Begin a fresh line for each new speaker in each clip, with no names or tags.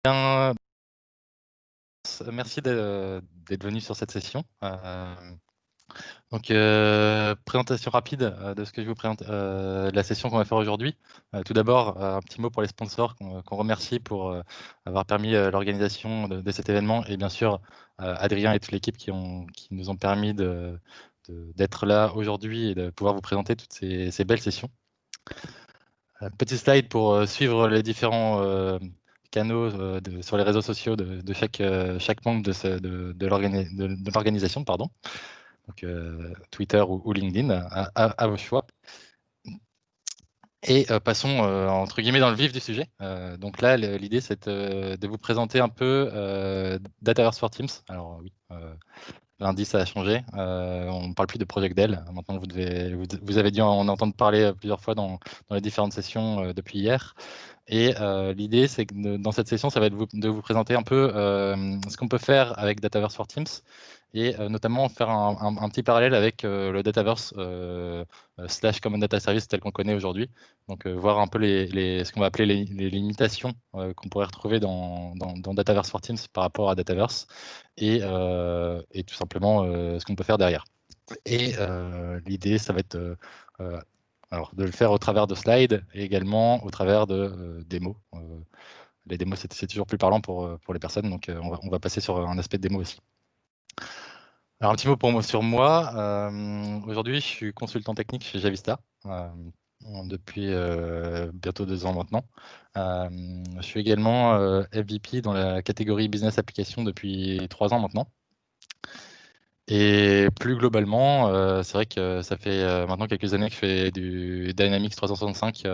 Bien, merci d'être venu sur cette session. Donc, présentation rapide de ce que je vous présente, de la session qu'on va faire aujourd'hui. Tout d'abord, un petit mot pour les sponsors qu'on remercie pour avoir permis l'organisation de cet événement, et bien sûr Adrien et toute l'équipe qui nous ont permis d'être là aujourd'hui et de pouvoir vous présenter toutes ces belles sessions. Petit slide pour suivre les différents canaux sur les réseaux sociaux de chaque membre de l'organisation, pardon. Donc Twitter ou LinkedIn, à vos choix. Et passons entre guillemets dans le vif du sujet. Donc là, l'idée, c'est de vous présenter un peu Dataverse for Teams. Alors oui, lundi, ça a changé. On ne parle plus de Project Del. Maintenant, vous avez dû en entendre parler plusieurs fois dans les différentes sessions depuis hier. Et l'idée, c'est que dans cette session, ça va être de vous présenter un peu ce qu'on peut faire avec Dataverse for Teams et notamment faire un petit parallèle avec le Dataverse / Common Data Service tel qu'on connaît aujourd'hui. Donc, voir un peu ce qu'on va appeler les limitations qu'on pourrait retrouver dans Dataverse for Teams par rapport à Dataverse et tout simplement ce qu'on peut faire derrière. Et l'idée, ça va être alors, de le faire au travers de slides et également au travers de démos. Les démos, c'est toujours plus parlant pour les personnes, donc on va passer sur un aspect de démo aussi. Alors, un petit mot sur moi. Aujourd'hui, je suis consultant technique chez Javista depuis bientôt 2 ans maintenant. Je suis également MVP dans la catégorie Business Application depuis 3 ans maintenant. Et plus globalement, c'est vrai que ça fait maintenant quelques années que je fais du Dynamics 365,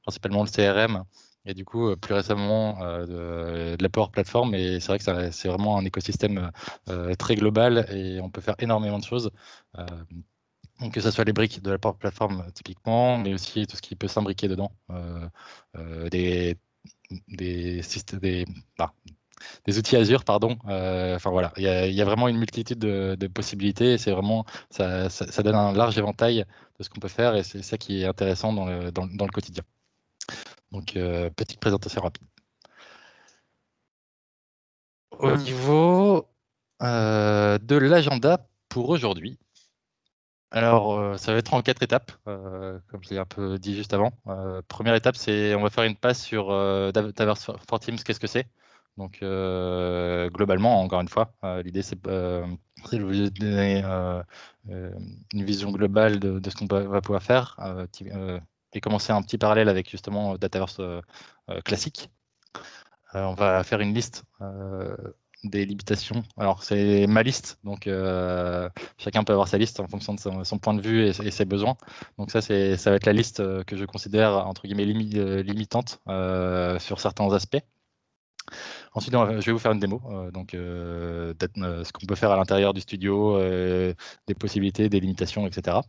principalement le CRM, et du coup, plus récemment, de la Power Platform. Et c'est vrai que c'est vraiment un écosystème très global et on peut faire énormément de choses. Donc, que ce soit les briques de la Power Platform typiquement, mais aussi tout ce qui peut s'imbriquer dedans, des outils Azure, pardon. Enfin voilà, il y a vraiment une multitude de possibilités. Et c'est vraiment, ça donne un large éventail de ce qu'on peut faire, et c'est ça qui est intéressant dans le quotidien. Donc, petite présentation rapide. Au niveau de l'agenda pour aujourd'hui, alors ça va être en 4 étapes, comme je l'ai un peu dit juste avant. Première étape, c'est on va faire une passe sur Dataverse for Teams, qu'est-ce que c'est. Donc globalement, encore une fois, l'idée c'est de vous donner une vision globale de ce qu'on va pouvoir faire et commencer un petit parallèle avec justement Dataverse classique. On va faire une liste des limitations. Alors, c'est ma liste, donc chacun peut avoir sa liste en fonction de son point de vue et ses besoins. Donc ça va être la liste que je considère entre guillemets limitante sur certains aspects. Ensuite, je vais vous faire une démo, donc ce qu'on peut faire à l'intérieur du studio, des possibilités, des limitations, etc.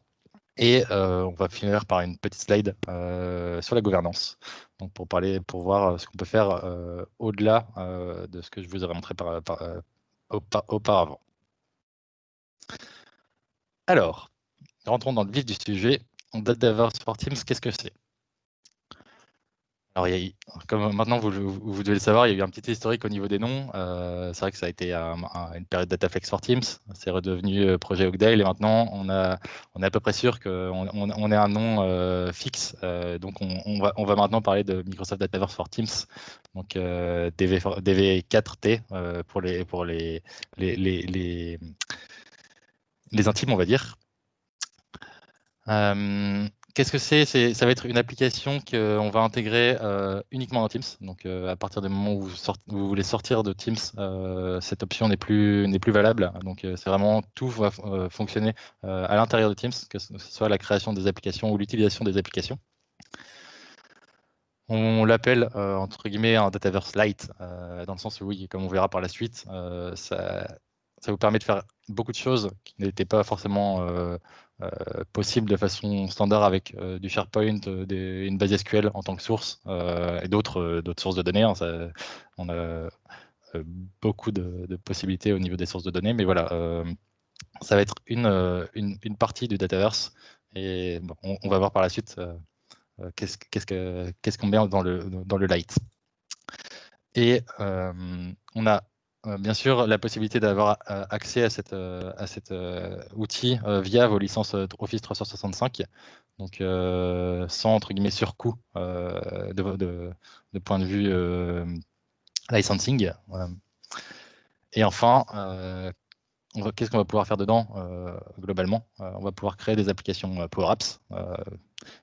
Et on va finir par une petite slide sur la gouvernance, donc pour voir ce qu'on peut faire au-delà de ce que je vous avais montré auparavant. Alors, rentrons dans le vif du sujet. Dataverse for Teams, qu'est-ce que c'est? Alors, comme maintenant vous devez le savoir, il y a eu un petit historique au niveau des noms. C'est vrai que ça a été une période Dataflex for Teams, c'est redevenu projet Oakdale, et maintenant on est à peu près sûr qu'on ait un nom fixe. Donc on va maintenant parler de Microsoft Dataverse for Teams, donc DV4T pour les intimes, on va dire. Qu'est-ce que c'est? Ça va être une application qu'on va intégrer uniquement dans Teams. Donc, à partir du moment où vous voulez sortir de Teams, cette option n'est plus valable. Donc, c'est vraiment tout va fonctionner à l'intérieur de Teams, que ce soit la création des applications ou l'utilisation des applications. On l'appelle entre guillemets un Dataverse Lite, dans le sens où, oui, comme on verra par la suite, ça vous permet de faire beaucoup de choses qui n'étaient pas forcément possibles de façon standard avec du SharePoint, une base SQL en tant que source et d'autres sources de données. Hein. On a beaucoup de possibilités au niveau des sources de données, mais voilà, ça va être une partie du Dataverse, et bon, on va voir par la suite qu'est-ce qu'on met dans le Lite. Et on a bien sûr la possibilité d'avoir accès à cet outil via vos licences Office 365, donc sans entre guillemets surcoût de point de vue licensing. Et enfin, qu'est-ce qu'on va pouvoir faire dedans globalement? On va pouvoir créer des applications Power Apps.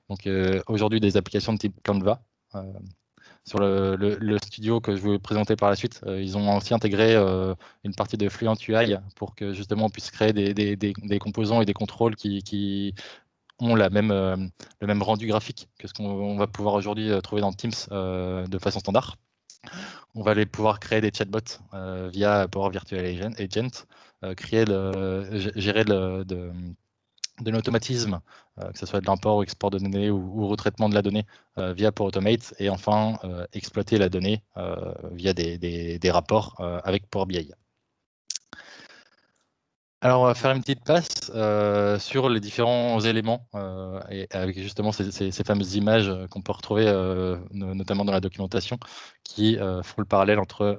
Donc aujourd'hui des applications de type Canva. Sur le studio que je vais vous présenter par la suite, ils ont aussi intégré une partie de Fluent UI pour que justement on puisse créer des composants et des contrôles qui ont le même rendu graphique que ce qu'on va pouvoir aujourd'hui trouver dans Teams de façon standard. On va aller pouvoir créer des chatbots via Power Virtual Agent, gérer de l'automatisme, que ce soit de l'import ou export de données ou retraitement de la donnée via Power Automate, et enfin exploiter la donnée via des rapports avec Power BI. Alors, on va faire une petite passe sur les différents éléments, et avec justement ces fameuses images qu'on peut retrouver notamment dans la documentation, qui font le parallèle entre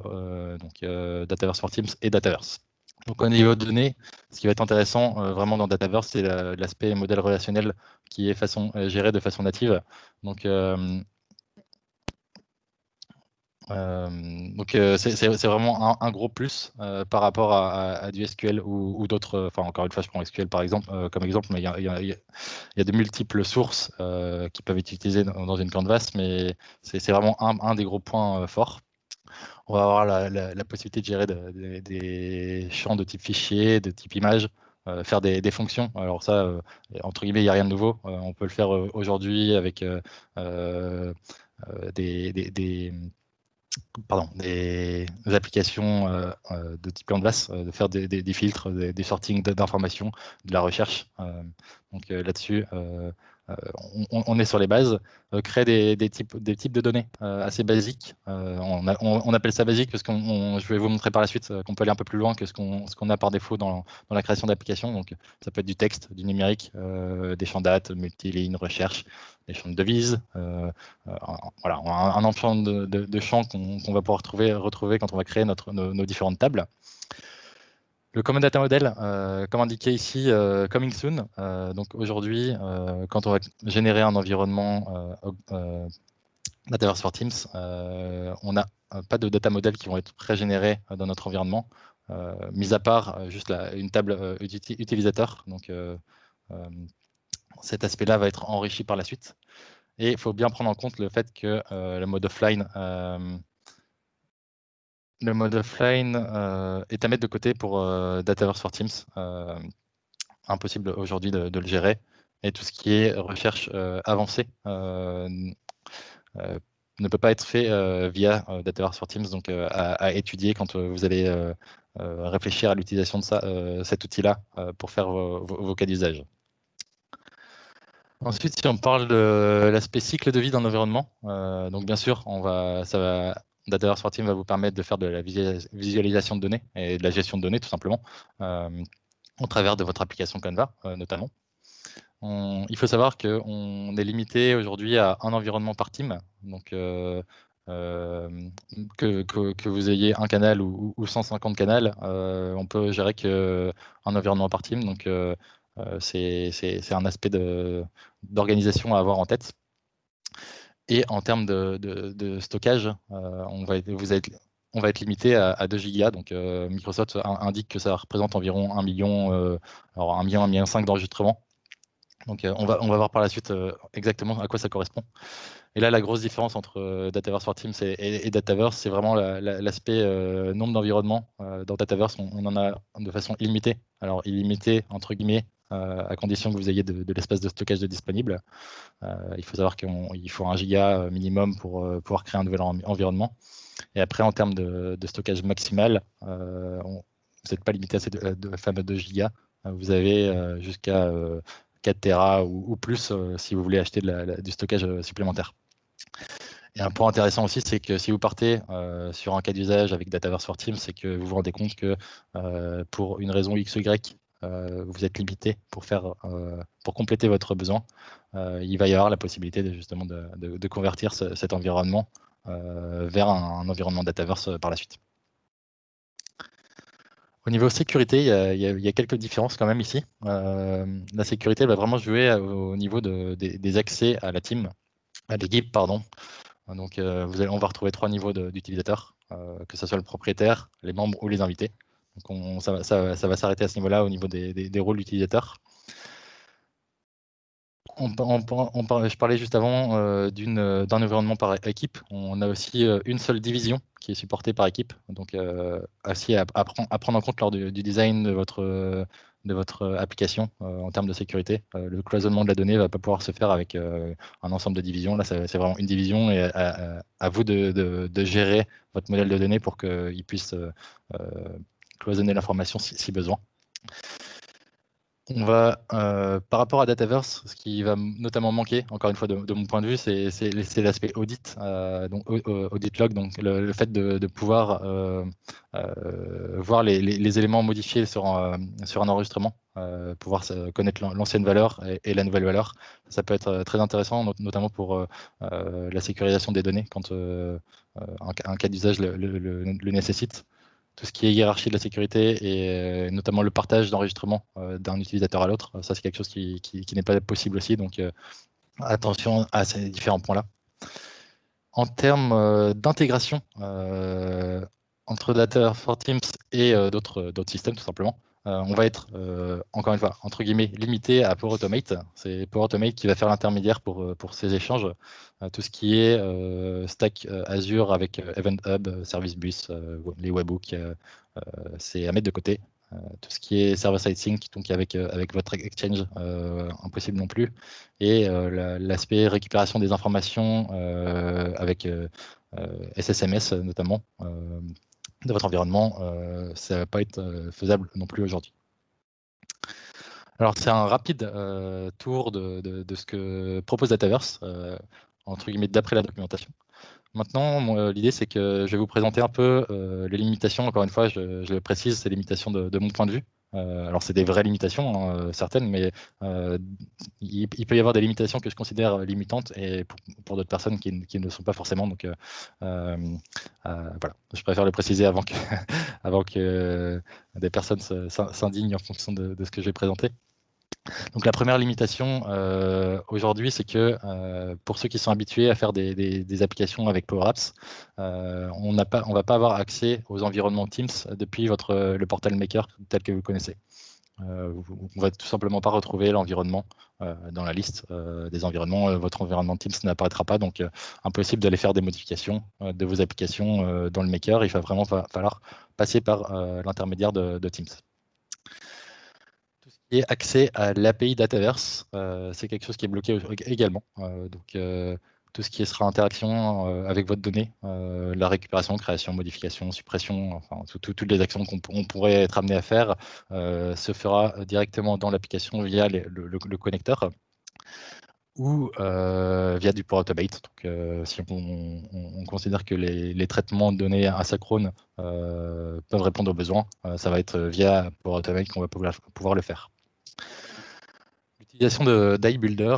Dataverse for Teams et Dataverse. Donc au niveau de données, ce qui va être intéressant vraiment dans Dataverse, c'est l'aspect modèle relationnel qui est géré de façon native. Donc c'est vraiment un gros plus par rapport à du SQL ou d'autres. Enfin, encore une fois, je prends SQL par exemple comme exemple, mais il y a de multiples sources qui peuvent être utilisées dans une Canvas, mais c'est vraiment un des gros points forts. On va avoir la possibilité de gérer des champs de type fichier, de type image, faire des fonctions. Alors ça, entre guillemets, il n'y a rien de nouveau. On peut le faire aujourd'hui avec des applications de type Canvas, de faire des filtres, des sortings d'informations, de la recherche. Donc là-dessus, on est sur les bases. Créer des types de données assez basiques. On appelle ça basique parce que je vais vous montrer par la suite qu'on peut aller un peu plus loin que ce qu'on a par défaut dans la création d'applications. Donc ça peut être du texte, du numérique, des champs dates, multilignes, recherche, des champs de devises, voilà, un ensemble de champs qu'on va pouvoir retrouver quand on va créer nos différentes tables. Le Common Data Model, comme indiqué ici, coming soon. Donc aujourd'hui, quand on va générer un environnement Dataverse for Teams, on n'a pas de data model qui vont être pré-générés dans notre environnement, mis à part juste une table utilisateur. Donc cet aspect-là va être enrichi par la suite. Et il faut bien prendre en compte le fait que le mode offline est à mettre de côté pour Dataverse for Teams. Impossible aujourd'hui de le gérer. Et tout ce qui est recherche avancée ne peut pas être fait via Dataverse for Teams, donc à étudier quand vous allez réfléchir à l'utilisation de cet outil-là pour faire vos cas d'usage. Ensuite, si on parle de l'aspect cycle de vie d'un environnement, donc bien sûr, Dataverse for Teams va vous permettre de faire de la visualisation de données et de la gestion de données, tout simplement, au travers de votre application Canva, notamment. Il faut savoir qu'on est limité aujourd'hui à un environnement par team, donc que vous ayez un canal ou 150 canaux, on peut gérer qu'un environnement par team, donc c'est un aspect d'organisation à avoir en tête. Et en termes de stockage, on va être limité à 2 gigas. Donc Microsoft indique que ça représente environ 1 million, alors 1 million, 1,5 million d'enregistrements. Donc on va voir par la suite exactement à quoi ça correspond. Et là, la grosse différence entre Dataverse for Teams et Dataverse, c'est vraiment l'aspect nombre d'environnements. Dans Dataverse, on en a de façon illimitée. Alors illimitée, entre guillemets, à condition que vous ayez de l'espace de stockage disponible. Il faut savoir qu'il faut 1 giga minimum pour pouvoir créer un nouvel environnement. Et après, en termes de stockage maximal, vous n'êtes pas limité à ces fameux 2 gigas. Vous avez jusqu'à 4 Tera ou plus si vous voulez acheter du stockage supplémentaire. Et un point intéressant aussi, c'est que si vous partez sur un cas d'usage avec Dataverse for Teams, c'est que vous vous rendez compte que pour une raison X ou Y, vous êtes limité pour compléter votre besoin. Il va y avoir la possibilité justement de convertir cet environnement vers un environnement Dataverse par la suite. Au niveau sécurité, il y a quelques différences quand même ici. La sécurité va vraiment jouer au niveau des accès à la team, à l'équipe, pardon. Donc, on va retrouver 3 niveaux d'utilisateurs, que ce soit le propriétaire, les membres ou les invités. Donc, ça va s'arrêter à ce niveau-là, au niveau des rôles d'utilisateurs. Je parlais juste avant d'un environnement par équipe. On a aussi une seule division qui est supportée par équipe. Donc, aussi à prendre en compte lors du design de votre application en termes de sécurité. Le cloisonnement de la donnée ne va pas pouvoir se faire avec un ensemble de divisions. Là, c'est vraiment une division et à vous de gérer votre modèle de données pour qu'il puisse cloisonner l'information si besoin. On va, par rapport à Dataverse, ce qui va notamment manquer, encore une fois de mon point de vue, c'est l'aspect audit, donc audit log, donc le fait de pouvoir voir les éléments modifiés sur un enregistrement, pouvoir connaître l'ancienne valeur et la nouvelle valeur. Ça peut être très intéressant, notamment pour la sécurisation des données, quand un cas d'usage le nécessite. Tout ce qui est hiérarchie de la sécurité et notamment le partage d'enregistrement d'un utilisateur à l'autre, ça c'est quelque chose qui n'est pas possible aussi, donc attention à ces différents points-là. En termes d'intégration entre Data for Teams et d'autres systèmes, tout simplement, on va être, encore une fois, entre guillemets, limité à Power Automate. C'est Power Automate qui va faire l'intermédiaire pour ces échanges. Tout ce qui est stack Azure avec Event Hub, Service Bus, les webhooks, c'est à mettre de côté. Tout ce qui est server-side sync, donc avec votre Exchange, impossible non plus. Et l'aspect récupération des informations avec SSMS notamment de votre environnement, ça ne va pas être faisable non plus aujourd'hui. Alors c'est un rapide tour de ce que propose Dataverse, entre guillemets d'après la documentation. Maintenant, l'idée, c'est que je vais vous présenter un peu les limitations. Encore une fois, je le précise, c'est les limitations de mon point de vue. Alors, c'est des vraies limitations, hein, certaines, mais il peut y avoir des limitations que je considère limitantes et pour d'autres personnes qui ne le sont pas forcément. Donc, voilà, je préfère le préciser avant que des personnes s'indignent en fonction de ce que je vais présenter. Donc la première limitation aujourd'hui, c'est que pour ceux qui sont habitués à faire des applications avec Power Apps, on va pas avoir accès aux environnements Teams depuis le portal Maker tel que vous connaissez. On ne va tout simplement pas retrouver l'environnement dans la liste des environnements. Votre environnement Teams n'apparaîtra pas, donc impossible d'aller faire des modifications de vos applications dans le Maker. Il va vraiment falloir passer par l'intermédiaire de Teams. Tout ce qui est accès à l'API Dataverse, c'est quelque chose qui est bloqué également. Donc, tout ce qui sera interaction avec votre donnée, la récupération, création, modification, suppression, enfin, toutes les actions qu'on pourrait être amené à faire se fera directement dans l'application via le connecteur ou via du Power Automate. Donc, si on considère que les traitements de données asynchrones peuvent répondre aux besoins, ça va être via Power Automate qu'on va pouvoir le faire. L'utilisation d'iBuilder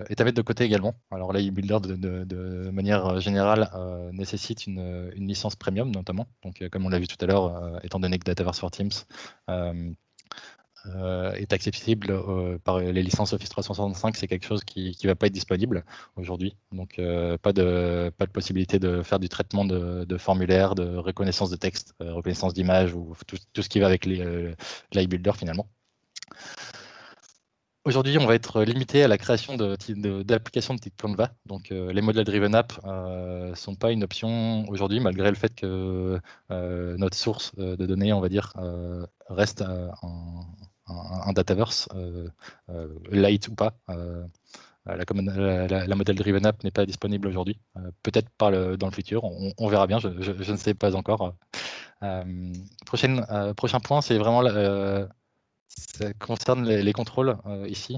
est à mettre de côté également. Alors l'iBuilder, de manière générale, nécessite une licence premium notamment. Donc, comme on l'a vu tout à l'heure, étant donné que Dataverse for Teams est accessible par les licences Office 365, c'est quelque chose qui ne va pas être disponible aujourd'hui. Donc, pas de possibilité de faire du traitement de formulaires, de reconnaissance de texte, reconnaissance d'images ou tout ce qui va avec l'iBuilder finalement. Aujourd'hui, on va être limité à la création d'applications de type Canva. Donc, les modèles Driven App ne sont pas une option aujourd'hui, malgré le fait que notre source de données, on va dire, reste un Dataverse, light ou pas. La modèle Driven App n'est pas disponible aujourd'hui. Peut-être dans le futur, on verra bien, je ne sais pas encore. Prochain point, c'est vraiment ça concerne les contrôles ici.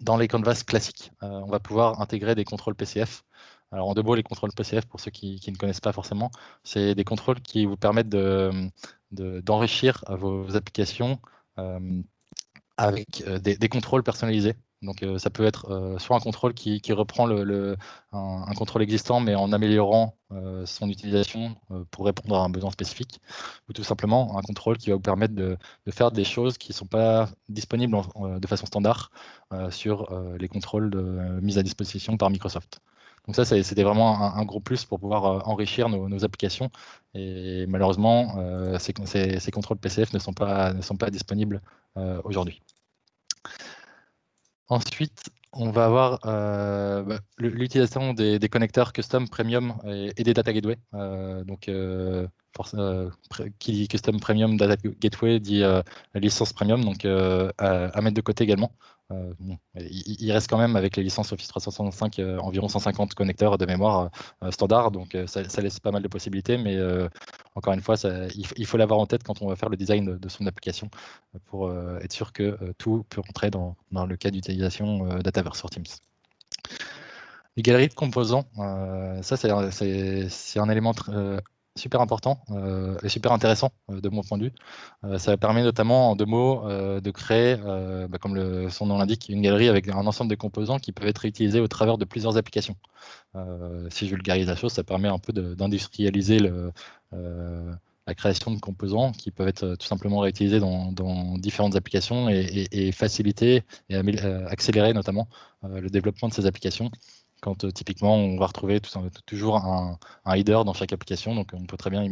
Dans les canvas classiques, on va pouvoir intégrer des contrôles PCF. Alors en deux mots, les contrôles PCF, pour ceux qui ne connaissent pas forcément, c'est des contrôles qui vous permettent d'enrichir vos applications avec des contrôles personnalisés. Donc ça peut être soit un contrôle qui reprend un contrôle existant, mais en améliorant son utilisation pour répondre à un besoin spécifique, ou tout simplement un contrôle qui va vous permettre de faire des choses qui ne sont pas disponibles de façon standard sur les contrôles mis à disposition par Microsoft. Donc ça, c'était vraiment un gros plus pour pouvoir enrichir nos applications. Et malheureusement, ces contrôles PCF ne sont pas disponibles aujourd'hui. Ensuite, on va avoir l'utilisation des connecteurs custom premium et des data gateway. Qui dit custom premium data gateway dit licence premium, donc à mettre de côté également. Bon, il reste quand même avec les licences Office 365 environ 150 connecteurs de mémoire standard, donc ça laisse pas mal de possibilités, mais encore une fois, il faut l'avoir en tête quand on va faire le design de son application pour être sûr que tout peut rentrer dans le cas d'utilisation Dataverse for Teams. Les galeries de composants, ça c'est un élément super important et super intéressant de mon point de vue. Ça permet notamment, en 2 mots, de créer, comme son nom l'indique, une galerie avec un ensemble de composants qui peuvent être réutilisés au travers de plusieurs applications. Si je vulgarise la chose, ça permet un peu d'industrialiser la création de composants qui peuvent être tout simplement réutilisés dans différentes applications et faciliter et accélérer notamment le développement de ces applications. Quand typiquement on va retrouver toujours un header dans chaque application, donc on peut très bien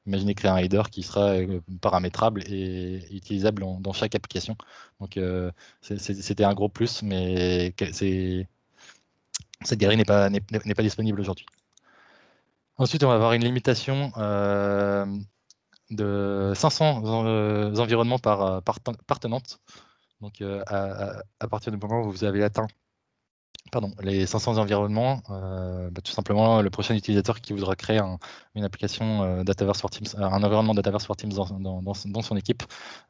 imaginer créer un header qui sera paramétrable et utilisable dans chaque application. Donc c'était un gros plus, mais cette galerie n'est pas disponible aujourd'hui. Ensuite, on va avoir une limitation de 500 environnements par tenante. Donc, à partir du moment où vous avez atteint les 500 environnements, tout simplement, le prochain utilisateur qui voudra créer une application Dataverse for Teams, un environnement Dataverse for Teams dans son équipe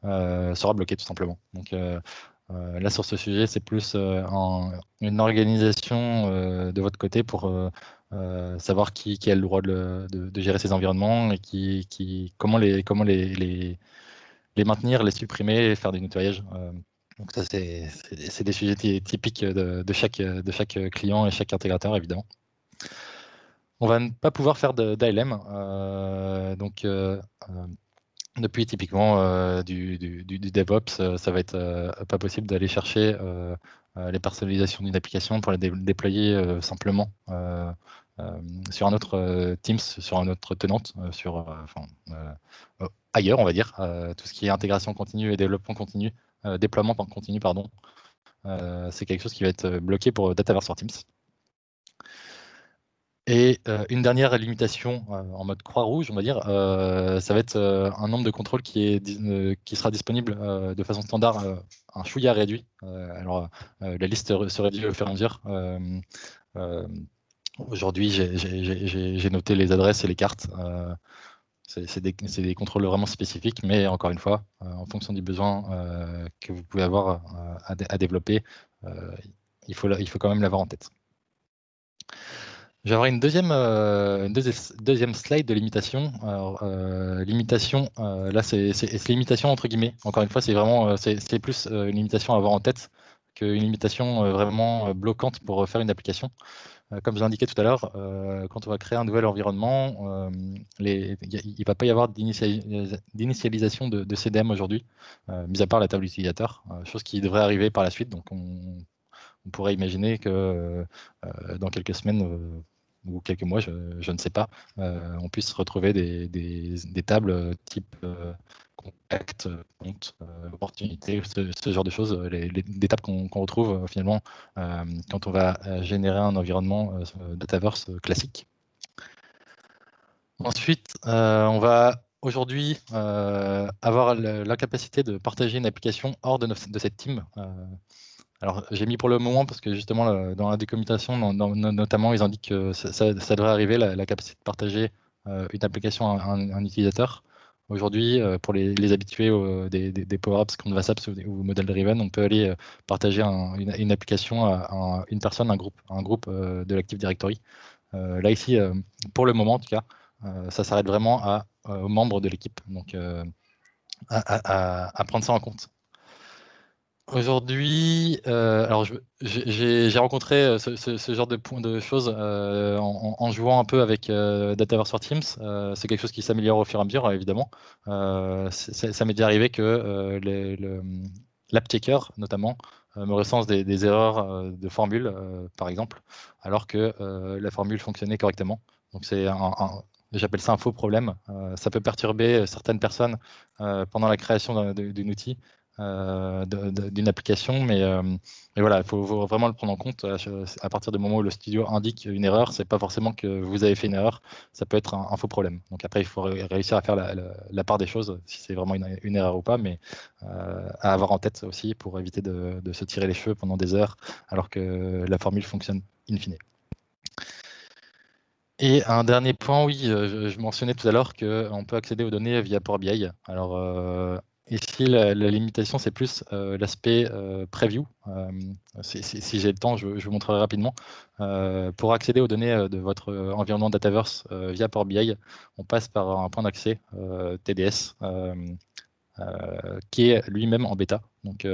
sera bloqué tout simplement. Donc, là, sur ce sujet, c'est plus une organisation de votre côté pour savoir qui a le droit de gérer ces environnements et comment les maintenir, les supprimer et faire du nettoyage. Donc ça, c'est des sujets typiques de chaque client et chaque intégrateur, évidemment. On va ne pas pouvoir faire d'ALM. Depuis typiquement du DevOps, ça va être pas possible d'aller chercher les personnalisations d'une application pour la déployer simplement sur un autre Teams, sur un autre tenante, ailleurs, on va dire. Tout ce qui est intégration continue et développement continu, déploiement continu, pardon, c'est quelque chose qui va être bloqué pour Dataverse for Teams. Et une dernière limitation en mode croix rouge, on va dire, ça va être un nombre de contrôles qui sera disponible de façon standard, un chouïa réduit. Alors, la liste se réduit au fur et à mesure. Aujourd'hui, j'ai noté les adresses et les cartes. C'est des contrôles vraiment spécifiques, mais encore une fois, en fonction du besoin que vous pouvez avoir à développer, il faut quand même l'avoir en tête. Je vais avoir une deuxième slide de limitation. Alors, limitation, là, c'est limitation entre guillemets. Encore une fois, c'est vraiment c'est plus une limitation à avoir en tête qu'une limitation vraiment bloquante pour faire une application. Comme je l'indiquais tout à l'heure, quand on va créer un nouvel environnement, il ne va pas y avoir d'initialisation de CDM aujourd'hui, mis à part la table utilisateur, chose qui devrait arriver par la suite. Donc, on pourrait imaginer que dans quelques semaines ou quelques mois, je ne sais pas, on puisse retrouver des tables type contact, compte, opportunité, ce genre de choses, des tables qu'on retrouve finalement quand on va générer un environnement Dataverse classique. Ensuite, on va aujourd'hui avoir la capacité de partager une application hors de cette team. Alors, j'ai mis pour le moment parce que justement, dans la documentation, notamment, ils indiquent que ça devrait arriver, la capacité de partager une application à un utilisateur. Aujourd'hui, pour les habitués des Power Apps, Canvas Apps ou Model Driven, on peut aller partager une application à une personne, un groupe de l'Active Directory. Là, ici, pour le moment, en tout cas, ça s'arrête vraiment aux membres de l'équipe. Donc, à prendre ça en compte. Aujourd'hui, alors j'ai rencontré ce genre de choses en jouant un peu avec Dataverse for Teams. C'est quelque chose qui s'améliore au fur et à mesure, évidemment. Ça m'est déjà arrivé que l'app checker, notamment, me recense des erreurs de formule, par exemple, alors que la formule fonctionnait correctement. Donc j'appelle ça un faux problème. Ça peut perturber certaines personnes pendant la création d'un outil d'une application, mais voilà, il faut vraiment le prendre en compte. À partir du moment où le studio indique une erreur, c'est pas forcément que vous avez fait une erreur, ça peut être un faux problème. Donc après, il faut réussir à faire la part des choses, si c'est vraiment une erreur ou pas, mais à avoir en tête aussi pour éviter de se tirer les cheveux pendant des heures, alors que la formule fonctionne in fine. Et un dernier point, oui, je mentionnais tout à l'heure qu'on peut accéder aux données via Power BI. Alors, ici, la limitation, c'est plus l'aspect preview. Si j'ai le temps, je vous montrerai rapidement. Pour accéder aux données de votre environnement Dataverse via Power BI, on passe par un point d'accès TDS qui est lui-même en bêta. Donc,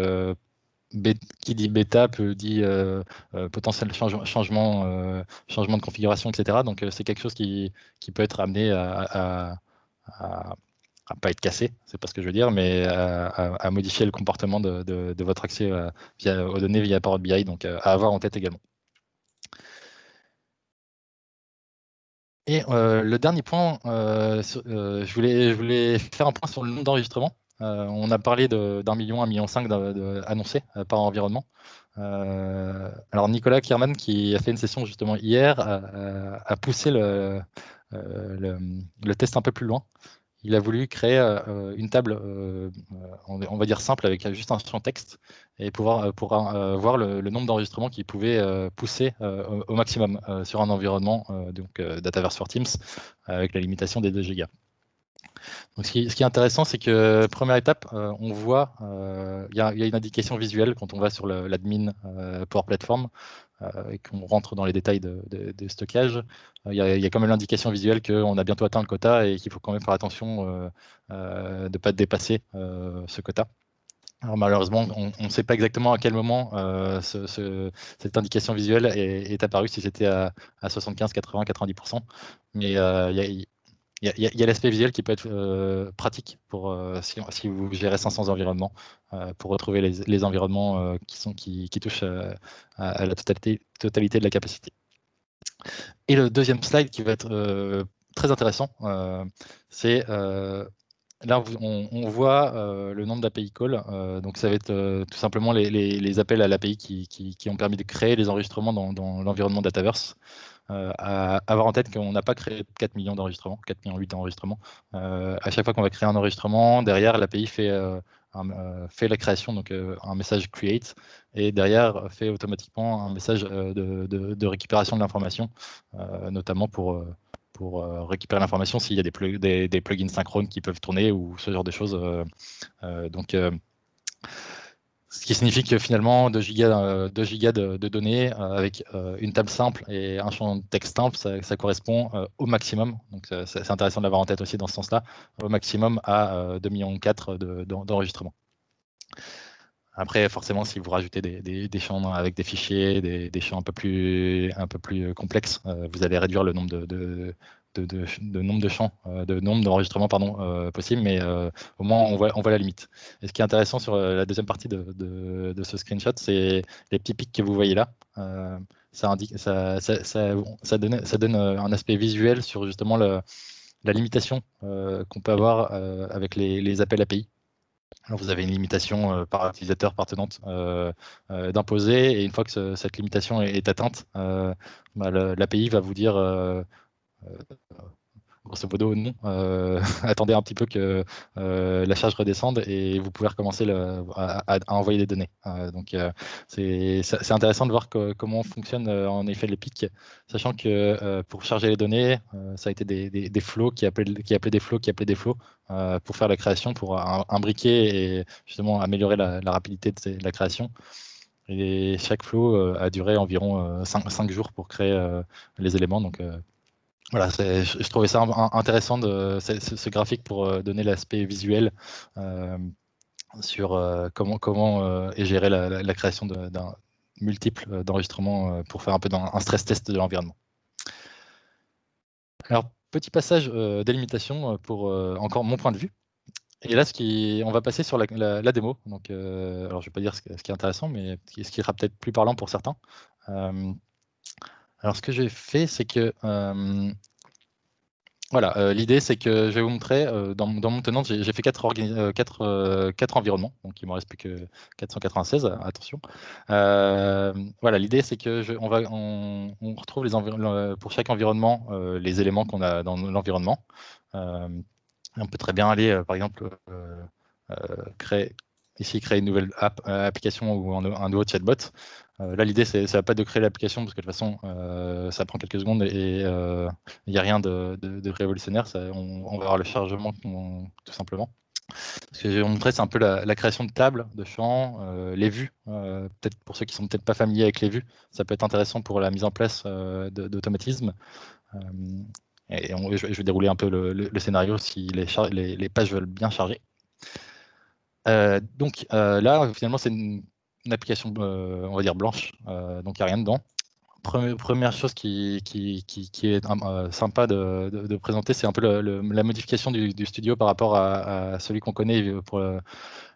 qui dit bêta peut dire potentiel changement de configuration, etc. Donc c'est quelque chose qui peut être amené à pas être cassé, c'est pas ce que je veux dire, mais à modifier le comportement de votre accès aux données via Power BI, donc à avoir en tête également. Et le dernier point, je voulais faire un point sur le nombre d'enregistrements. On a parlé d'1 million, 1,5 million annoncés par environnement. Alors Nicolas Kierman, qui a fait une session justement hier, a poussé le test un peu plus loin. Il a voulu créer une table, on va dire simple, avec juste un champ texte, et pouvoir voir le nombre d'enregistrements qu'il pouvait pousser au maximum sur un environnement, donc Dataverse for Teams, avec la limitation des 2 gigas. Donc, ce qui est intéressant, c'est que première étape, on voit, il y a une indication visuelle quand on va sur l'admin Power Platform et qu'on rentre dans les détails de stockage. Il y a quand même l'indication visuelle qu'on a bientôt atteint le quota et qu'il faut quand même faire attention de ne pas dépasser ce quota. Alors malheureusement, on ne sait pas exactement à quel moment cette indication visuelle est apparue, si c'était à 75, 80, 90%. Mais il y a l'aspect visuel qui peut être pratique pour si vous gérez 500 environnements, pour retrouver les environnements qui touchent à la totalité de la capacité. Et le deuxième slide qui va être très intéressant, c'est là, on voit le nombre d'API calls. Donc, ça va être tout simplement les appels à l'API qui ont permis de créer les enregistrements dans l'environnement Dataverse. À avoir en tête qu'on n'a pas créé 4 millions d'enregistrements, 4 millions 8 d'enregistrements. À chaque fois qu'on va créer un enregistrement, derrière, l'API fait la création, donc un message create, et derrière fait automatiquement un message de récupération de l'information, notamment pour récupérer l'information s'il y a des plugins synchrones qui peuvent tourner ou ce genre de choses. Donc, ce qui signifie que finalement, 2 gigas de données avec une table simple et un champ de texte simple, ça correspond au maximum. Donc, c'est intéressant de l'avoir en tête aussi dans ce sens-là, au maximum à 2,4 millions d'enregistrements. Après, forcément, si vous rajoutez des champs avec des fichiers, des champs un peu plus complexes, vous allez réduire le nombre nombre de champs, de nombre d'enregistrements possible, mais au moins on voit la limite. Et ce qui est intéressant sur la deuxième partie de ce screenshot, c'est les petits pics que vous voyez là. Ça donne un aspect visuel sur justement la limitation qu'on peut avoir avec les appels API. Alors vous avez une limitation par utilisateur partenante d'imposer, et une fois que cette limitation est atteinte, l'API va vous dire grosso modo non, attendez un petit peu que la charge redescende et vous pouvez recommencer à envoyer des données. Donc c'est intéressant de voir comment fonctionnent en effet les pics, sachant que pour charger les données, ça a été des flows qui appelaient des flows qui appelaient des flows pour faire la création, pour imbriquer et justement améliorer la rapidité de la création. Et chaque flow a duré environ 5 jours pour créer les éléments. Donc voilà, je trouvais ça intéressant, ce graphique, pour donner l'aspect visuel sur comment est gérée la création d'un multiple d'enregistrements pour faire un peu un stress test de l'environnement. Alors, petit passage délimitation pour encore mon point de vue. Et là, on va passer sur la démo. Donc, alors, je ne vais pas dire ce qui est intéressant, mais ce qui sera peut-être plus parlant pour certains. Alors, ce que j'ai fait, c'est que voilà, l'idée, c'est que je vais vous montrer, dans mon tenant, j'ai fait quatre environnements, donc il ne me reste plus que 496, attention. Voilà, l'idée, c'est que on retrouve pour chaque environnement les éléments qu'on a dans l'environnement. On peut très bien aller, par exemple, créer une nouvelle application ou un nouveau chatbot. Là, l'idée, ça va pas être de créer l'application parce que de toute façon, ça prend quelques secondes et il n'y a rien de révolutionnaire. On va avoir le chargement tout simplement. Ce que je vais vous montrer, c'est un peu la création de tables, de champs, les vues. Peut-être pour ceux qui sont peut-être pas familiers avec les vues, ça peut être intéressant pour la mise en place d'automatisme. Je vais dérouler un peu le scénario si les pages veulent bien charger. Donc là, finalement, c'est une application, on va dire, blanche, donc il n'y a rien dedans. Première chose qui est sympa de présenter, c'est un peu la modification du studio par rapport à celui qu'on connaît pour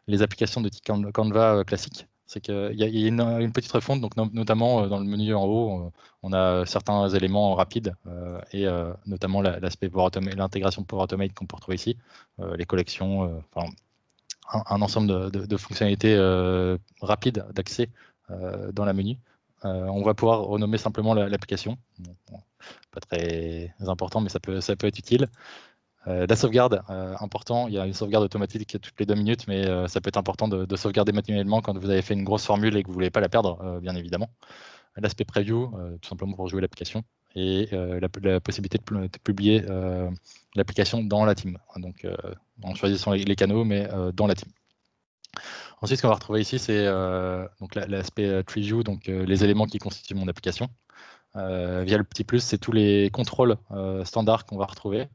les applications de type Canva classique. C'est qu'il y a une petite refonte, donc notamment dans le menu en haut, on a certains éléments rapides et notamment l'aspect l'intégration de Power Automate qu'on peut retrouver ici, les collections, enfin, un ensemble de fonctionnalités rapides d'accès dans la menu. On va pouvoir renommer simplement l'application. Bon, pas très important, mais ça peut être utile. La sauvegarde, important, il y a une sauvegarde automatique toutes les 2 minutes, mais ça peut être important de sauvegarder manuellement quand vous avez fait une grosse formule et que vous ne voulez pas la perdre, bien évidemment. L'aspect preview, tout simplement pour jouer l'application, et la possibilité de publier l'application dans la team. Donc, en choisissant les canaux, mais dans la team. Ensuite, ce qu'on va retrouver ici, c'est l'aspect tree view, donc les éléments qui constituent mon application. Via le petit plus, c'est tous les contrôles standards qu'on va retrouver.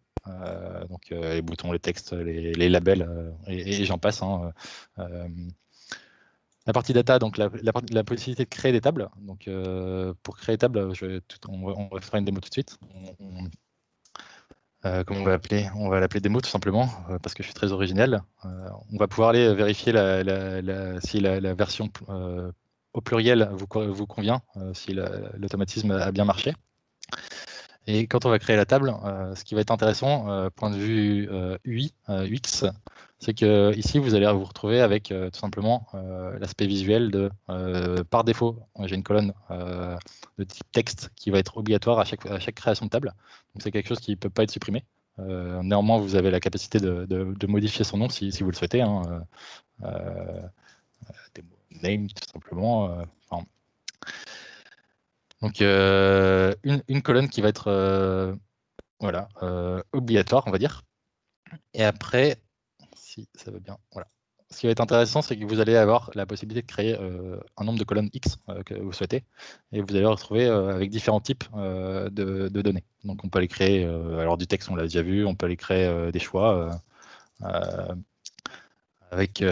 Donc les boutons, les textes, les labels, et j'en passe. Hein. La partie data, donc la possibilité de créer des tables. Donc pour créer des tables, on va faire une démo tout de suite. Comment on va l'appeler démo tout simplement, parce que je suis très original. On va pouvoir aller vérifier si la version au pluriel vous convient, si l'automatisme a bien marché. Et quand on va créer la table, ce qui va être intéressant, point de vue UI, UX, c'est que ici vous allez vous retrouver avec tout simplement l'aspect visuel de, par défaut, j'ai une colonne de type texte qui va être obligatoire à chaque création de table. Donc c'est quelque chose qui ne peut pas être supprimé. Néanmoins, vous avez la capacité de modifier son nom si vous le souhaitez. Hein, name tout simplement. Donc une colonne qui va être voilà, obligatoire, on va dire. Et après, si ça va bien, voilà. Ce qui va être intéressant, c'est que vous allez avoir la possibilité de créer un nombre de colonnes X que vous souhaitez, et vous allez retrouver avec différents types de données. Donc on peut aller créer, alors du texte, on l'a déjà vu, on peut aller créer des choix avec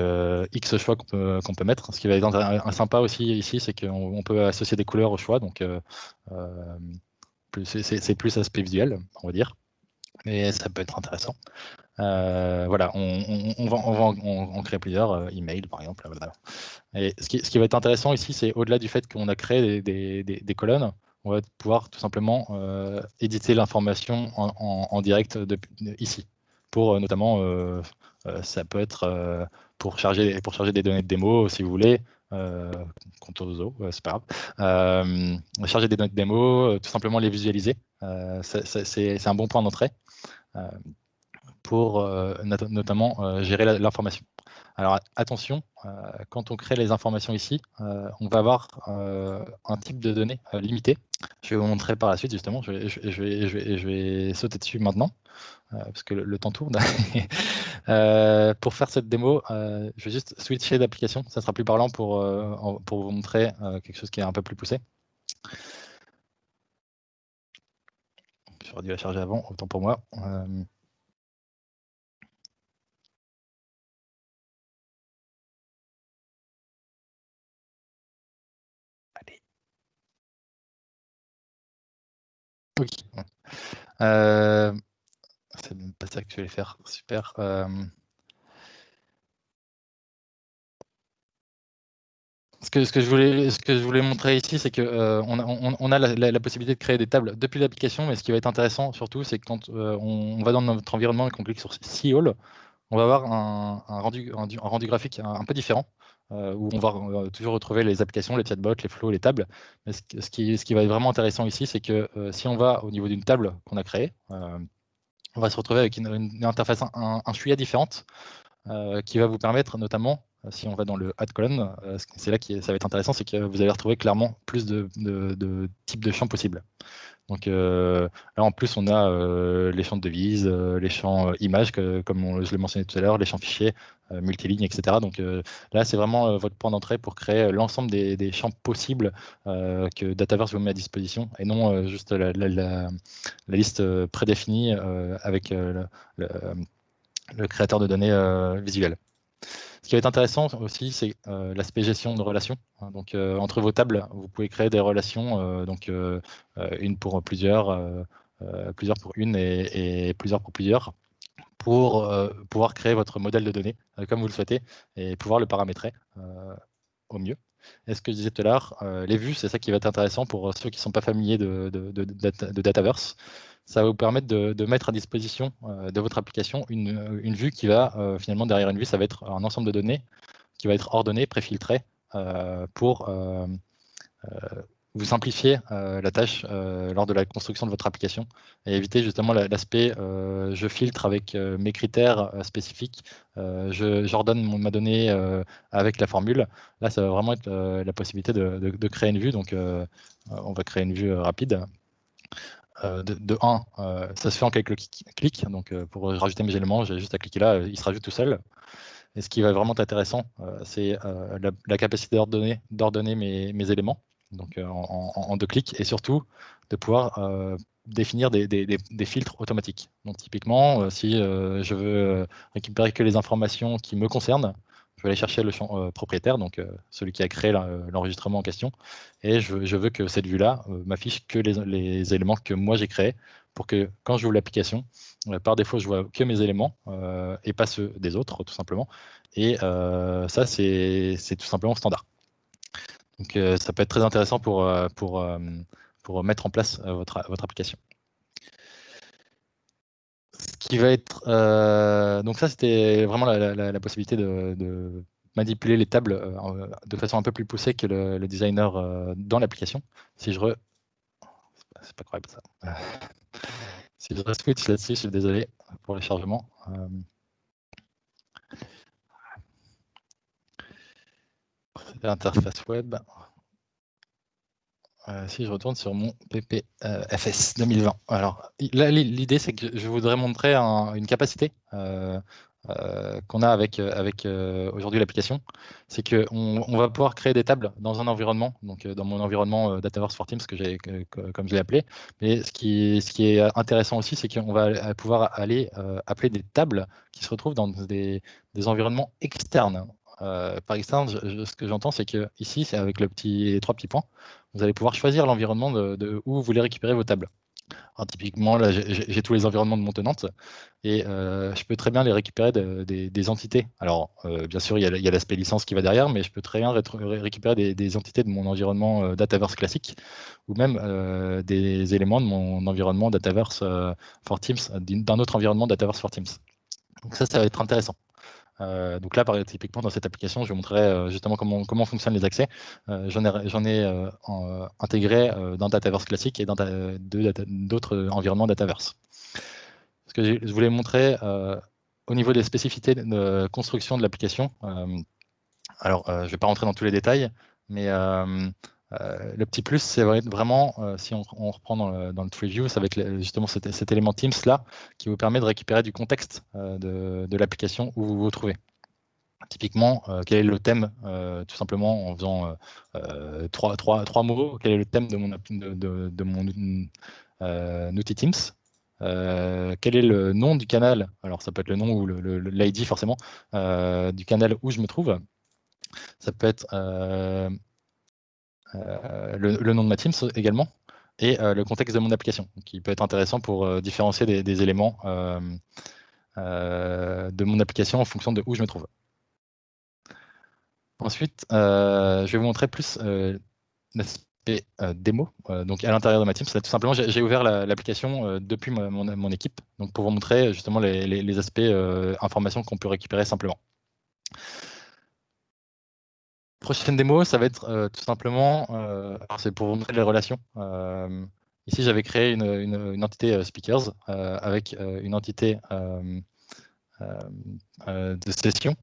X choix qu'on peut mettre. Ce qui va être sympa aussi ici, c'est qu'on peut associer des couleurs aux choix, donc c'est plus aspect visuel, on va dire, mais ça peut être intéressant. Voilà, on va en créer plusieurs, email par exemple. Voilà. Et ce qui va être intéressant ici, c'est au-delà du fait qu'on a créé des colonnes, on va pouvoir tout simplement éditer l'information en direct ici. Pour notamment, ça peut être pour charger des données de démo si vous voulez. Contourzo, c'est pas grave. Charger des données de démo, tout simplement les visualiser. C'est un bon point d'entrée pour notamment gérer l'information. Alors attention, quand on crée les informations ici, on va avoir un type de données limité. Je vais vous montrer par la suite justement, je vais sauter dessus maintenant, parce que le temps tourne. Pour faire cette démo, je vais juste switcher d'application, ça sera plus parlant pour vous montrer quelque chose qui est un peu plus poussé. J'aurais dû la charger avant, autant pour moi. Ok. Euh, c'est même pas ça que je vais faire. Super. Ce que je voulais montrer ici, c'est que on a la possibilité de créer des tables depuis l'application, mais ce qui va être intéressant surtout, c'est que quand on va dans notre environnement et qu'on clique sur Seall, on va avoir un rendu graphique un peu différent, où on va toujours retrouver les applications, les chatbots, les flows, les tables. Mais ce qui va être vraiment intéressant ici, c'est que si on va au niveau d'une table qu'on a créée, on va se retrouver avec une interface, un chouïa différente, qui va vous permettre notamment, si on va dans le add column, c'est là que ça va être intéressant, c'est que vous allez retrouver clairement plus de types de champs possibles. Donc là, en plus, on a les champs de devises, les champs images, je l'ai mentionné tout à l'heure, les champs fichiers, multilignes, etc. Donc là, c'est vraiment votre point d'entrée pour créer l'ensemble des champs possibles que Dataverse vous met à disposition, et non juste la liste prédéfinie avec le créateur de données visuelles. Ce qui va être intéressant aussi, c'est l'aspect gestion de relations. Donc, entre vos tables, vous pouvez créer des relations, une pour plusieurs, plusieurs pour une et plusieurs pour plusieurs, pour pouvoir créer votre modèle de données comme vous le souhaitez et pouvoir le paramétrer au mieux. Et ce que je disais tout à l'heure, les vues, c'est ça qui va être intéressant pour ceux qui ne sont pas familiers de Dataverse. Ça va vous permettre de mettre à disposition de votre application une vue qui va, finalement, derrière une vue, ça va être un ensemble de données qui va être ordonné, préfiltré, pour vous simplifier la tâche lors de la construction de votre application et éviter justement l'aspect je filtre avec mes critères spécifiques, j'ordonne ma donnée avec la formule. Là, ça va vraiment être la possibilité de créer une vue. Donc, on va créer une vue rapide. De 1, ça se fait en quelques clics. Donc, pour rajouter mes éléments, j'ai juste à cliquer là, il se rajoute tout seul. Et ce qui va vraiment être intéressant, c'est la capacité d'ordonner mes éléments, donc en 2 clics, et surtout de pouvoir définir des filtres automatiques. Donc typiquement, si je veux récupérer que les informations qui me concernent, je vais aller chercher le champ propriétaire, donc celui qui a créé l'enregistrement en question, et je veux que cette vue-là m'affiche que les éléments que moi j'ai créés, pour que quand je ouvre l'application, par défaut, je vois que mes éléments et pas ceux des autres, tout simplement. Et ça, c'est tout simplement standard. Donc, ça peut être très intéressant pour mettre en place votre application. Ce qui va être, donc ça, c'était vraiment la possibilité de manipuler les tables de façon un peu plus poussée que le designer dans l'application. Si je c'est pas correct ça. Si je switch là-dessus, je suis désolé pour les chargements. Interface web. Si je retourne sur mon PPFS 2020. Alors là, l'idée, c'est que je voudrais montrer une capacité qu'on a avec aujourd'hui l'application. C'est qu'on va pouvoir créer des tables dans un environnement, donc dans mon environnement Dataverse for Teams, comme je l'ai appelé. Mais ce qui est intéressant aussi, c'est qu'on va pouvoir aller appeler des tables qui se retrouvent dans des environnements externes. Par externe, ce que j'entends, c'est que ici, c'est avec les 3 petits points, vous allez pouvoir choisir l'environnement où vous voulez récupérer vos tables. Alors, typiquement, là, j'ai tous les environnements de mon tenante et je peux très bien les récupérer des entités. Alors, bien sûr, il y a l'aspect licence qui va derrière, mais je peux très bien récupérer des entités de mon environnement Dataverse classique ou même des éléments de mon environnement Dataverse for Teams, d'un autre environnement Dataverse for Teams. Donc ça va être intéressant. Donc là, typiquement, dans cette application, je vais montrer justement comment fonctionnent les accès. J'en ai intégré dans Dataverse classique et dans d'autres environnements Dataverse. Ce que je voulais montrer au niveau des spécificités de construction de l'application, alors je ne vais pas rentrer dans tous les détails, mais le petit plus, c'est vraiment, si on reprend dans le tree view, ça va être justement cet élément Teams là, qui vous permet de récupérer du contexte de l'application où vous vous trouvez. Typiquement, quel est le thème, tout simplement en faisant trois mots, quel est le thème de mon outil Teams, quel est le nom du canal, alors ça peut être le nom ou l'ID forcément, du canal où je me trouve, ça peut être le nom de ma Teams également, et le contexte de mon application, qui peut être intéressant pour différencier des éléments de mon application en fonction de où je me trouve. Ensuite, je vais vous montrer plus l'aspect démo. Donc à l'intérieur de ma team, c'est tout simplement, j'ai ouvert l'application depuis mon équipe, donc pour vous montrer justement les aspects informations qu'on peut récupérer simplement. Prochaine démo, ça va être tout simplement, c'est pour vous montrer les relations. Ici, j'avais créé une entité speakers avec une entité de session.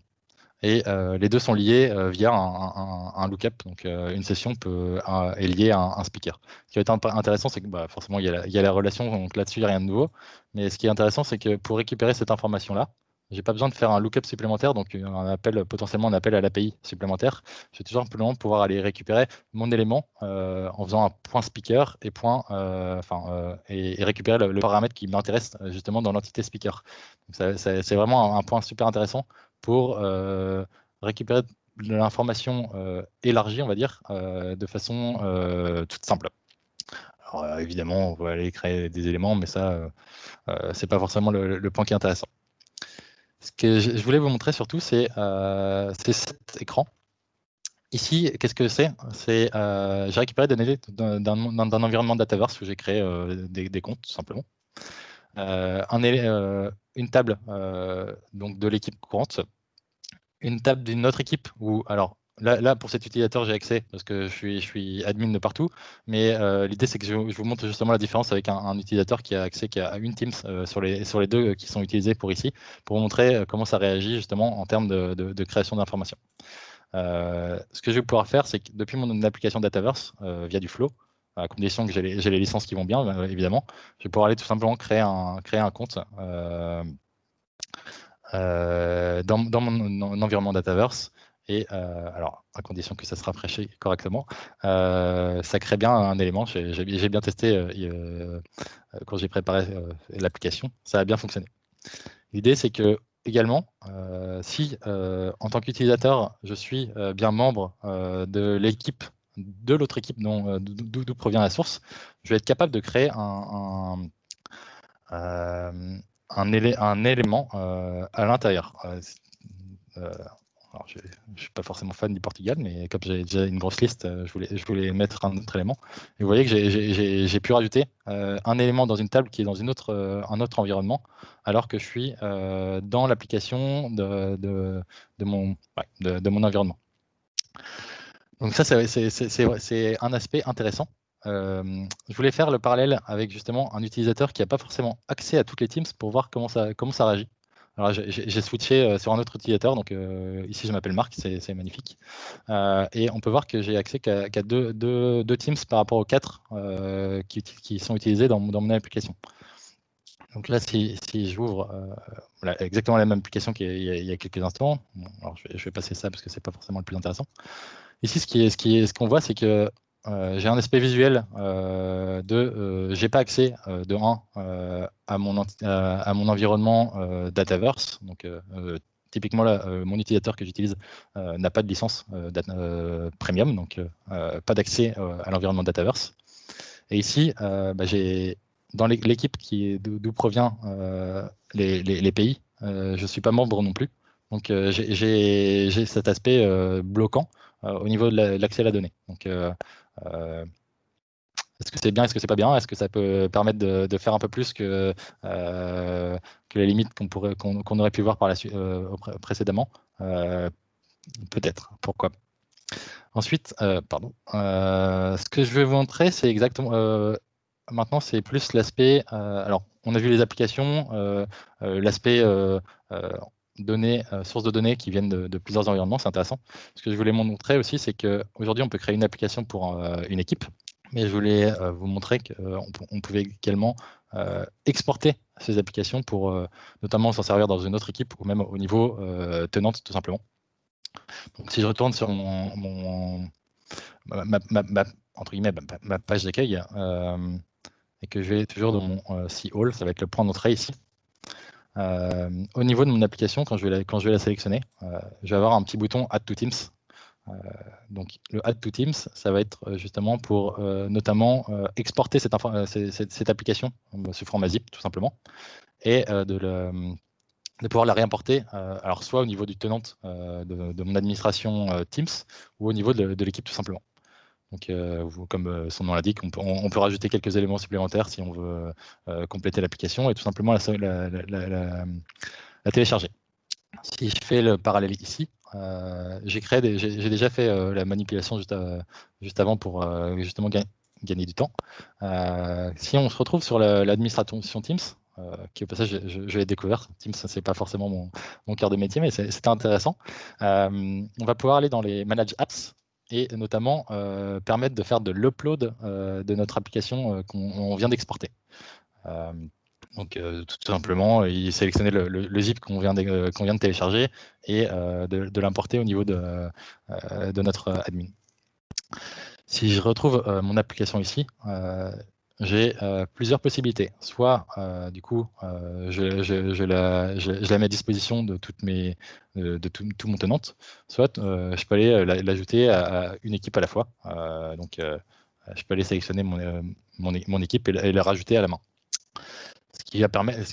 Et les deux sont liés via un lookup. Donc, une session est liée à un speaker. Ce qui va être intéressant, c'est que forcément, il y a la relation, donc là-dessus, il n'y a rien de nouveau. Mais ce qui est intéressant, c'est que pour récupérer cette information-là, je n'ai pas besoin de faire un lookup supplémentaire, donc potentiellement un appel à l'API supplémentaire. Je vais tout simplement pouvoir aller récupérer mon élément en faisant un point speaker et récupérer le paramètre qui m'intéresse justement dans l'entité speaker. C'est vraiment un point super intéressant pour récupérer de l'information élargie, on va dire, de façon toute simple. Alors évidemment, on va aller créer des éléments, mais ça, c'est pas forcément le point qui est intéressant. Ce que je voulais vous montrer surtout, c'est cet écran. Ici, qu'est-ce que c'est? J'ai récupéré des données d'un environnement Dataverse où j'ai créé des comptes, tout simplement. Une table donc de l'équipe courante, une table d'une autre équipe où, alors là pour cet utilisateur, j'ai accès parce que je suis admin de partout, mais l'idée c'est que je vous montre justement la différence avec un utilisateur qui a accès à une Teams sur les deux qui sont utilisés pour ici, pour vous montrer comment ça réagit justement en termes de création d'informations. Ce que je vais pouvoir faire, c'est que depuis mon application Dataverse, via du Flow, à condition que j'ai les licences qui vont bien, évidemment, je vais pouvoir aller tout simplement créer un compte dans mon environnement Dataverse. Et alors, à condition que ça se rafraîchisse correctement, ça crée bien un élément. J'ai bien testé quand j'ai préparé l'application. Ça a bien fonctionné. L'idée, c'est que également, si en tant qu'utilisateur, je suis bien membre de l'équipe, de l'autre équipe d'où provient la source, je vais être capable de créer un élément à l'intérieur. Alors, je ne suis pas forcément fan du Portugal, mais comme j'ai déjà une grosse liste, je voulais mettre un autre élément. Et vous voyez que j'ai pu rajouter un élément dans une table qui est dans un autre environnement, alors que je suis dans l'application de mon environnement. Donc ça, c'est un aspect intéressant. Je voulais faire le parallèle avec justement un utilisateur qui n'a pas forcément accès à toutes les Teams pour voir comment ça réagit. Alors j'ai switché sur un autre utilisateur, donc ici je m'appelle Marc, c'est magnifique. Et on peut voir que j'ai accès qu'à deux Teams par rapport aux 4 qui sont utilisés dans mon application. Donc là, si j'ouvre voilà, exactement la même application qu'il y a quelques instants, bon, alors je vais passer ça parce que c'est pas forcément le plus intéressant. Ici, ce qu'on voit, c'est que j'ai un aspect visuel j'ai pas accès de 1 à mon environnement Dataverse. Donc typiquement là, mon utilisateur que j'utilise n'a pas de licence premium, donc pas d'accès à l'environnement Dataverse. Et ici, j'ai dans l'équipe d'où provient les pays, je ne suis pas membre non plus. Donc j'ai cet aspect bloquant au niveau de l'accès à la donnée. Donc est-ce que c'est bien, est-ce que c'est pas bien? Est-ce que ça peut permettre de faire un peu plus que les limites qu'on aurait pu voir par la suite précédemment? Peut-être, pourquoi? Ensuite, ce que je vais vous montrer, c'est exactement maintenant, c'est plus l'aspect. Alors, on a vu les applications, l'aspect sources de données qui viennent de plusieurs environnements, c'est intéressant. Ce que je voulais montrer aussi, c'est qu'aujourd'hui, on peut créer une application pour une équipe, mais je voulais vous montrer qu'on pouvait également exporter ces applications pour notamment s'en servir dans une autre équipe ou même au niveau tenante, tout simplement. Donc, si je retourne sur ma page d'accueil, et que je vais toujours dans mon C-All, ça va être le point d'entrée ici. Au niveau de mon application, quand je vais la sélectionner, je vais avoir un petit bouton Add to Teams Donc le Add to Teams, ça va être justement pour notamment exporter cette application sous format zip tout simplement, et de pouvoir la réimporter, alors soit au niveau du tenant de mon administration Teams, ou au niveau de l'équipe tout simplement. Donc, comme son nom l'indique, on peut rajouter quelques éléments supplémentaires si on veut compléter l'application et tout simplement la télécharger. Si je fais le parallèle ici, j'ai déjà fait la manipulation juste avant pour justement gagner du temps. Si on se retrouve sur l'administration Teams, qui au passage je l'ai découvert, Teams c'est pas forcément mon cœur de métier, mais c'était intéressant. On va pouvoir aller dans les Manage Apps et notamment permettre de faire de l'upload de notre application qu'on vient d'exporter. Donc tout simplement, il sélectionnait le zip qu'on vient de télécharger et de l'importer au niveau de notre admin. Si je retrouve mon application ici, j'ai plusieurs possibilités. Soit, du coup, je la mets à disposition de tout mon tenant, soit je peux aller l'ajouter à une équipe à la fois. Donc, je peux aller sélectionner mon équipe et la rajouter à la main. Ce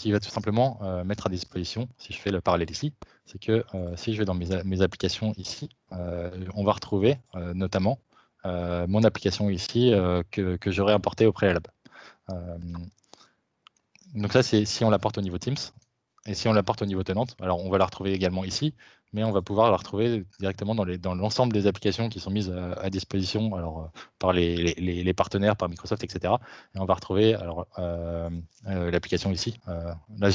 qui va tout simplement mettre à disposition, si je fais le parallèle ici, c'est que si je vais dans mes applications ici, on va retrouver notamment mon application ici que j'aurais importée au préalable. Donc ça, c'est si on l'apporte au niveau Teams. Et si on l'apporte au niveau tenante, alors on va la retrouver également ici, mais on va pouvoir la retrouver directement dans l'ensemble des applications qui sont mises à disposition alors, par les partenaires, par Microsoft, etc. Et on va retrouver l'application ici. Là,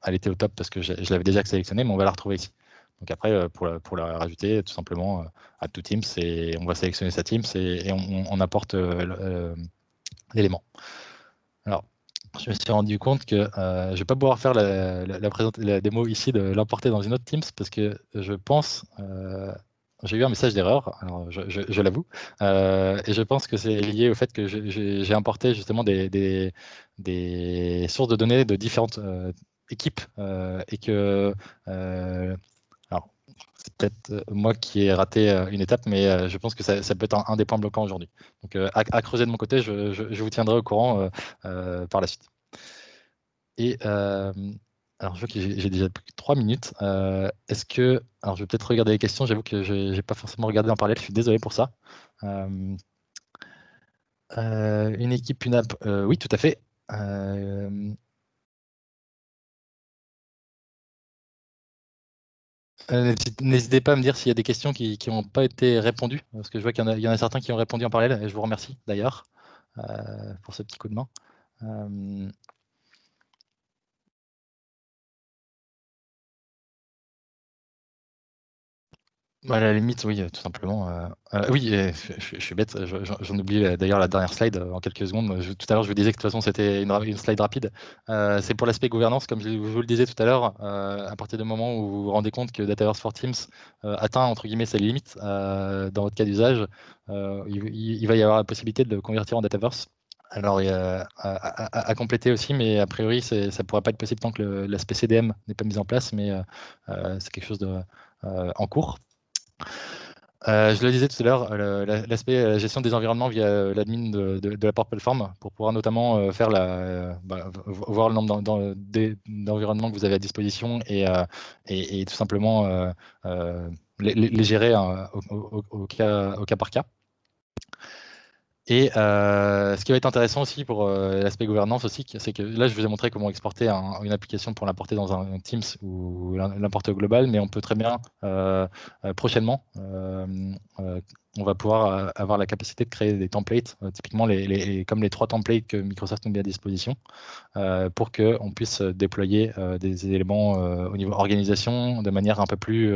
elle était au top parce que je l'avais déjà sélectionnée, mais on va la retrouver ici. Donc après, pour la rajouter, tout simplement à tout Teams, on va sélectionner sa Teams et on apporte l'élément. Alors, je me suis rendu compte que je ne vais pas pouvoir faire la démo ici de l'importer dans une autre Teams parce que je pense, j'ai eu un message d'erreur, alors je l'avoue, et je pense que c'est lié au fait que j'ai importé justement des sources de données de différentes équipes et que alors, c'est peut-être moi qui ai raté une étape, mais je pense que ça peut être un des points bloquants aujourd'hui. Donc, à creuser de mon côté, je vous tiendrai au courant par la suite. Et alors, je vois que j'ai déjà plus que 3 minutes. Est-ce que. Alors, je vais peut-être regarder les questions. J'avoue que je n'ai pas forcément regardé en parallèle. Je suis désolé pour ça. Une équipe, une app. Oui, tout à fait. N'hésitez pas à me dire s'il y a des questions qui n'ont pas été répondues, parce que je vois qu'il y en a certains qui ont répondu en parallèle, et je vous remercie d'ailleurs pour ce petit coup de main. À la limite, oui, tout simplement. Oui, je suis bête, j'en oublie d'ailleurs la dernière slide en quelques secondes. Tout à l'heure, je vous disais que de toute façon, c'était une slide rapide. C'est pour l'aspect gouvernance, comme je vous le disais tout à l'heure, à partir du moment où vous vous rendez compte que Dataverse for Teams atteint, entre guillemets, ses limites dans votre cas d'usage, il va y avoir la possibilité de le convertir en Dataverse. Alors, il y a à compléter aussi, mais a priori, ça ne pourra pas être possible tant que l'aspect CDM n'est pas mis en place, mais c'est quelque chose en cours. Je le disais tout à l'heure, l'aspect gestion des environnements via l'admin de la Port Platform pour pouvoir notamment faire voir le nombre d'environnements que vous avez à disposition et tout simplement les gérer au cas par cas. Et ce qui va être intéressant aussi pour l'aspect gouvernance aussi, c'est que là, je vous ai montré comment exporter une application pour l'importer dans un Teams ou l'importer au global, mais on peut très bien prochainement, on va pouvoir avoir la capacité de créer des templates, typiquement comme les 3 templates que Microsoft nous met à disposition, pour qu'on puisse déployer des éléments au niveau organisation de manière un peu plus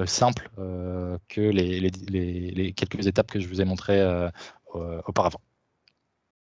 simple que les quelques étapes que je vous ai montrées auparavant.